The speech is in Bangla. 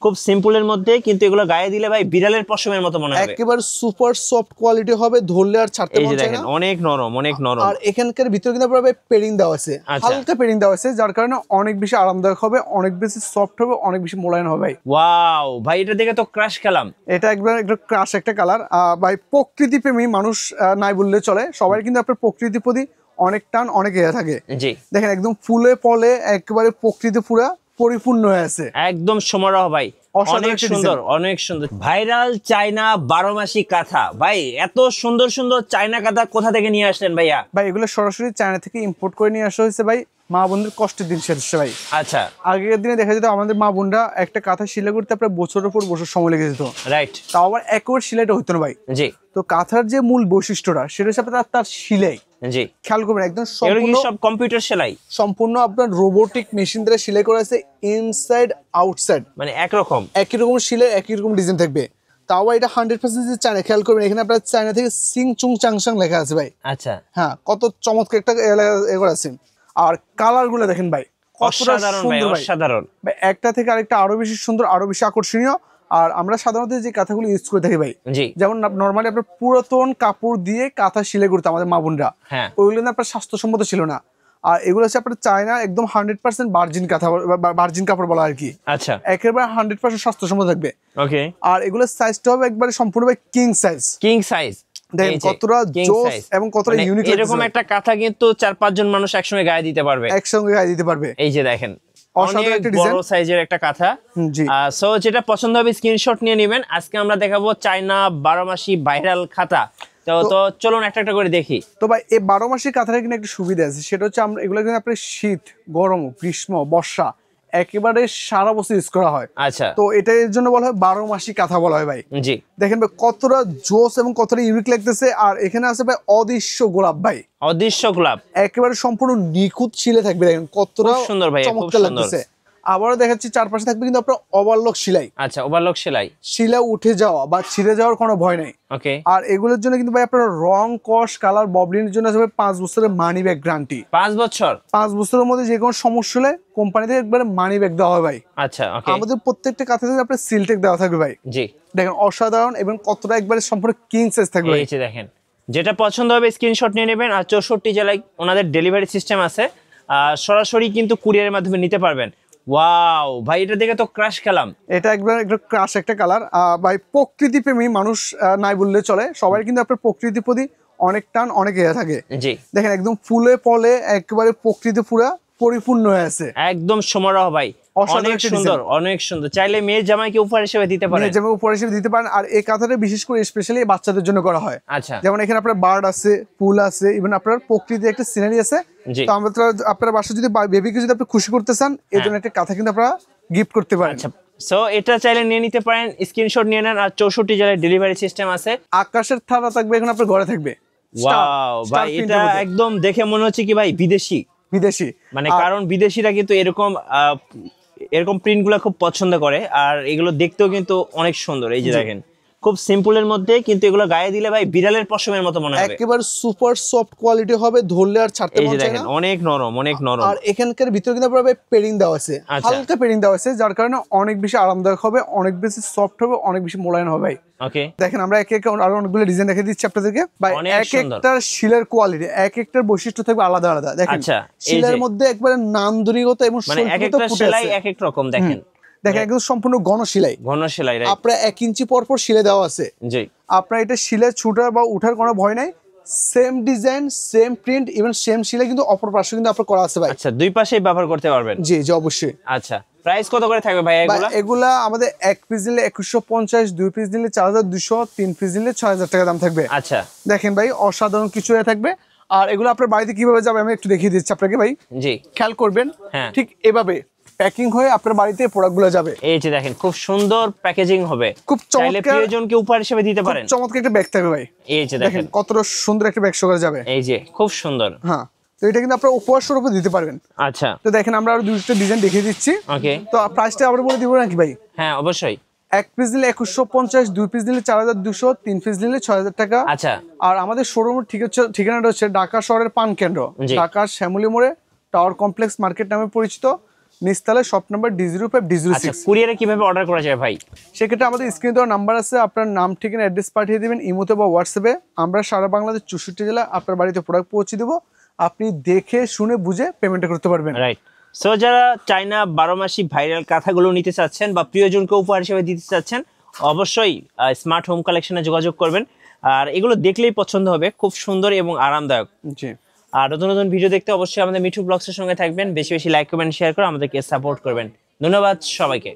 খুব সিম্পলের মধ্যে, কিন্তু এগুলো গায়ে দিলে ভাই বিড়ালের পশমের মতো মনে হবে। একেবারে সুপার সফট কোয়ালিটি হবে, ধরলে আর ছাড়তে মন চায় না। অনেক নরম, অনেক নরম। আর এখানকার ভিতরে কিন্তু আপনার পেডিং দেওয়া আছে, হালকা পেডিং দেওয়া আছে, যার কারণে অনেক বেশি আরামদায়ক হবে, অনেক বেশি সফট হবে, অনেক বেশি মোলায়েম হবে ভাই। ওয়াও ভাই, এটা দেখে তো ক্রাশ খেলাম। এটা একবার একটু ক্রাশ একটা কালার ভাই। প্রকৃতি প্রেমী মানুষ নাই বললে চলে, সবাই কিন্তু আপনার প্রকৃতির প্রতি অনেক টান, অনেক ইয়ে থাকে। জি দেখেন একদম ফুলে ফলে একেবারে প্রকৃতি পুরা পরিপূর্ণ হয়ে আছে, একদম সমারোহ ভাই। অনেক সুন্দর, অনেক সুন্দর। ভাইরাল চায়না 12 মাসি কাঁথা। ভাই এত সুন্দর সুন্দর চায়না কাঁথা কোথা থেকে নিয়ে আসলেন ভাইয়া? ভাই এগুলো সরাসরি চায়না থেকে ইম্পোর্ট করে নিয়ে আসা হয়েছে ভাই। মা বোনদের কষ্টের দিন শেষে ভাই। আচ্ছা, আগের দিনে দেখা যেত আমাদের মা বোনরা একটা কাঁথা সেলাই করতে আপনার বছরের পর বছর সময় লেগে যেত, রাইট। তাও আবার একবার সেলাইটা হইতো না ভাই। জি। তো কাঁথার যে মূল বৈশিষ্ট্যটা সেটা হচ্ছে আপনার তার সেলাই। জি, খেয়াল করবেন একদম সব কম্পিউটার সেলাই, সম্পূর্ণ আপনার রোবোটিক মেশিন দ্বারা সেলাই করা আছে, ইনসাইড আউটসাইড মানে একরকম, একই রকম সেলাই, একই রকম ডিজাইন থাকবে। তাও এটা 100% চায়না। খেয়াল করবেন এখানে আপনার চায়না থেকে সিং চুং চাংসাং লেখা আছে ভাই। আচ্ছা, হ্যাঁ, কত চমৎকার একটা এগুলো আছে। আর কালার গুলো দেখেন ভাই, অসাধারণ ভাই, অসাধারণ ভাই। একটা থেকে আরেকটা আরো বেশি সুন্দর, আরো বেশি আকর্ষণীয়। আর আমরা সাধারণত যে কাঁথাগুলো ইউজ করে থাকি ভাই, যেমন নর্মালি আপনার পুরাতন কাপড় দিয়ে কাঁথা সেলাই করতে আমাদের মা বোনরা, ওইগুলো না আপনার স্বাস্থ্যসম্মত ছিল না। আর এগুলো হচ্ছে আপনার চায়না একদম 100% ভার্জিন কাঁথা, ভার্জিন কাপড় বলা আর কি। আচ্ছা, একেবারে 100% স্বাস্থ্যসম্মত থাকবে। ওকে। আর এগুলোর সাইজটা হবে একবারে সম্পূর্ণ ভাই কিং সাইজ। কিং সাইজ দেখেন কতটা জোস এবং কতটা ইউনিক। এরকম একটা কাঁথা কিন্তু 4-5 জন মানুষ একসঙ্গে গায়ে দিতে পারবে, এই যে দেখেন অনেক বড় সাইজের একটা কাঁথা। সো যেটা পছন্দ হবে স্ক্রিনশট নিয়ে নেবেন। আজকে আমরা দেখাবো চায়না 12 মাসি ভাইরাল খাতা। তো চলুন একটা একটা করে দেখি। তো ভাই এই 12 মাসি কাঁথাটা কিন্তু একটা সুবিধা আছে, সেটা হচ্ছে আমরা এগুলো কিন্তু আপনার শীত, গরম, গ্রীষ্ম, বর্ষা একেবারে সারা বছর ইউজ করা হয়। আচ্ছা, তো এটা এর জন্য বলা হয় 12 মাসি কাঁথা বলা হয় ভাই। জি, দেখেন ভাই কতটা জোস এবং কতটা ইউনিক লাগতেছে। আর এখানে আছে ভাই অদৃশ্য গোলাপ ভাই, অদৃশ্য গোলাপ একেবারে সম্পূর্ণ নিখুঁত ছিলে থাকবে। দেখেন কতটা সুন্দর ভাই, চমৎকার লাগতেছে। আবারও দেখাচ্ছি চারপাশে থাকবে কিন্তু আপনার ওভারলক সেলাই। আচ্ছা, ওভারলক সেলাই, শিলা উঠে যাওয়া বা ছিঁড়ে যাওয়ার কোনো ভয় নাই। ওকে। আর এগুলোর জন্য কিন্তু ভাই আপনার রং, কস, কালার, ববলিনের জন্য আছে 5 বছরের মানি ব্যাগ গ্যারান্টি। 5 বছর? 5 বছরের মধ্যে যে কোনো সমস্যা হলে কোম্পানি থেকে একবারে মানি ব্যাগ দেওয়া হয় ভাই। আচ্ছা, ওকে। আমাদের প্রত্যেকটা কাঁথাতে আপনার সিলটেক দেওয়া থাকবে ভাই। জি, দেখেন অসাধারণ এবং কতটা একবারে সম্পূর্ণ কিং সাইজ থাকবে। এই যে দেখেন, যেটা পছন্দ হবে স্ক্রিনশট নিয়ে নেবেন। আর 64 জেলায় ওনাদের ডেলিভারি সিস্টেম আছে, সরাসরি কিন্তু কুরিয়ারের মাধ্যমে নিতে পারবেন। ওয়াও ভাই, এটা দেখে তো ক্রাশ খেলাম। এটা একবার একটু ক্রাশ একটা কালার ভাই। প্রকৃতি প্রেমী মানুষ নাই বললে চলে, সবাই কিন্তু আপনার প্রকৃতির প্রতি অনেক টান, অনেক ইয়ে থাকে। জি, দেখেন একদম ফুলে ফলে একেবারে প্রকৃতি পুরা পরিপূর্ণ হয়ে আছে, একদম সমারোহ ভাই। অনেক সুন্দর, অনেক সুন্দর। চাইলে মেয়ের জামাইকে উপহার হিসেবে দিতে পারেন, মেয়ের জামাইকে উপহার হিসেবে দিতে পারেন। আর এই কাঁথাটা বিশেষ করে স্পেশালি বাচ্চাদের জন্য করা হয়। আচ্ছা, যেমন এখানে আপনার বার্ড আছে, ফুল আছে, ইভেন আপনার প্রকৃতির একটা সিনারি আছে। তো আমরা আপনার বাসায় যদি বেবিকে যদি আপনি খুশি করতে চান, এই জন্য একটা কাঁথা কিন্তু আপনারা গিফট করতে পারেন। আচ্ছা, সো এটা চাইলে নিয়ে নিতে পারেন, স্ক্রিনশট নিয়ে নেন। আর 64 জেলায় ডেলিভারি সিস্টেম আছে। আকাশের থালা থাকবে এখন আপনার ঘরে থাকবে। ওয়াও ভাই, এটা একদম দেখে মনে হচ্ছে কি ভাই বিদেশি, মানে কারণ বিদেশিরা কিন্তু এরকম প্রিন্ট গুলা খুব পছন্দ করে। আর এগুলো দেখতেও কিন্তু অনেক সুন্দর। এই যে দেখেন খুব সিম্পলের মধ্যে, কিন্তু এগুলো গায়ে দিলে ভাই বিড়ালের পশমের মতো মনে হবে। একেবারে সুপার সফট কোয়ালিটি হবে, ধরলে আর ছাড়তে মন চায় না। অনেক নরম, অনেক নরম। আর এখানকার ভিতরে কিন্তু আপনার পেডিং দেওয়া আছে, হালকা পেডিং দেওয়া আছে, যার কারণে অনেক বেশি আরামদায়ক হবে, অনেক বেশি সফট হবে, অনেক বেশি মোলায়েম হবে। ওকে, দেখেন আমরা এক এক আরো অনেকগুলো ডিজাইন দেখে দিচ্ছি আপনাদেরকে ভাই। এক একটার শিলার কোয়ালিটি, এক একটার বৈশিষ্ট্য থাকবে আলাদা আলাদা। দেখেন শিলার মধ্যে একবারে নান্দনিকতা এবং এক একটা সেলাই এক এক রকম। দেখেন একদম সম্পূর্ণ ঘন সেলাই, আপনার 1 ইঞ্চি পর পর সেলাই দেওয়া আছে। জি, আপনার এটা সেলাই ছুটার বা উঠার কোনো ভয় নাই। Same design, same print, even same সেলাই কিন্তু অপর পাশে কিন্তু আপনার করা আছে ভাই। আচ্ছা, দুই পাশেই ব্যবহার করতে পারবেন। জি জি, অবশ্যই। আচ্ছা, প্রাইস কত করে থাকবে ভাই এগুলা? এগুলা আমাদের 1 পিস নিলে 2150, 2 পিস নিলে 4200, 3 পিস নিলে 6000 টাকা দাম থাকবে। আচ্ছা, দেখেন ভাই অসাধারণ কিছু থাকবে। আর এগুলো আপনার বাড়িতে কিভাবে যাবে আমি একটু দেখিয়ে দিচ্ছি আপনাকে ভাই। জি, খেয়াল করবেন। ঠিক এভাবে প্যাকিং হয়ে আপনার বাড়িতে প্রোডাক্টগুলো যাবে। এই যে দেখেন খুব সুন্দর প্যাকেজিং হবে, খুব চমৎকার, প্রিয়জনকে উপহার হিসেবে দিতে পারেন। চমৎকার একটা ব্যাগ থাকবে ভাই। এই যে দেখেন কতটা সুন্দর একটা ব্যাগ সহকারে যাবে। এই যে খুব সুন্দর। হ্যাঁ, তো এটা কিন্তু আপনারা উপহার স্বরূপে দিতে পারবেন। আচ্ছা, তো দেখেন আমরা আরো দুইটা ডিজাইন দেখিয়ে দিচ্ছি। ওকে, তো প্রাইসটা আবার বলে দিব নাকি ভাই? হ্যাঁ, অবশ্যই। 1 পিস নিলে 2150, 2 পিস নিলে 4200, 3 পিস নিলে 6000 টাকা। আচ্ছা, আর আমাদের শোরুমের ঠিকানাটা হচ্ছে ঢাকা শহরের পান কেন্দ্র, ঢাকার শ্যামলী মোড়ে টাওয়ার কমপ্লেক্স মার্কেট নামে পরিচিত। নিচতলায় শপ নাম্বার D05 D06। আচ্ছা, কুরিয়ারে কিভাবে অর্ডার করা যায় ভাই? সেক্ষেত্রে আমাদের স্ক্রিনে দেওয়া নাম্বার আছে, আপনার নাম ঠিকানা অ্যাড্রেস পাঠিয়ে দিবেন ইমোতে বা হোয়াটসঅ্যাপে। আমরা সারা বাংলাদেশ 64 জেলা আপনার বাড়িতে প্রোডাক্ট পৌঁছে দেবো, আপনি দেখে শুনে বুঝে পেমেন্টটা করতে পারবেন। রাইট। সো যারা চায়না 12 মাসি ভাইরাল কাঁথাগুলো নিতে চাচ্ছেন বা প্রিয়জনকে উপহার হিসেবে দিতে চাচ্ছেন, অবশ্যই স্মার্ট হোম কালেকশনে যোগাযোগ করবেন। আর এগুলো দেখলেই পছন্দ হবে, খুব সুন্দর এবং আরামদায়ক। জি। আর নতুন নতুন ভিডিও দেখতে অবশ্যই আমাদের মিঠু ব্লগসের সঙ্গে থাকবেন, বেশি বেশি লাইক কমেন্ট শেয়ার করে আমাদেরকে সাপোর্ট করবেন। ধন্যবাদ সবাইকে।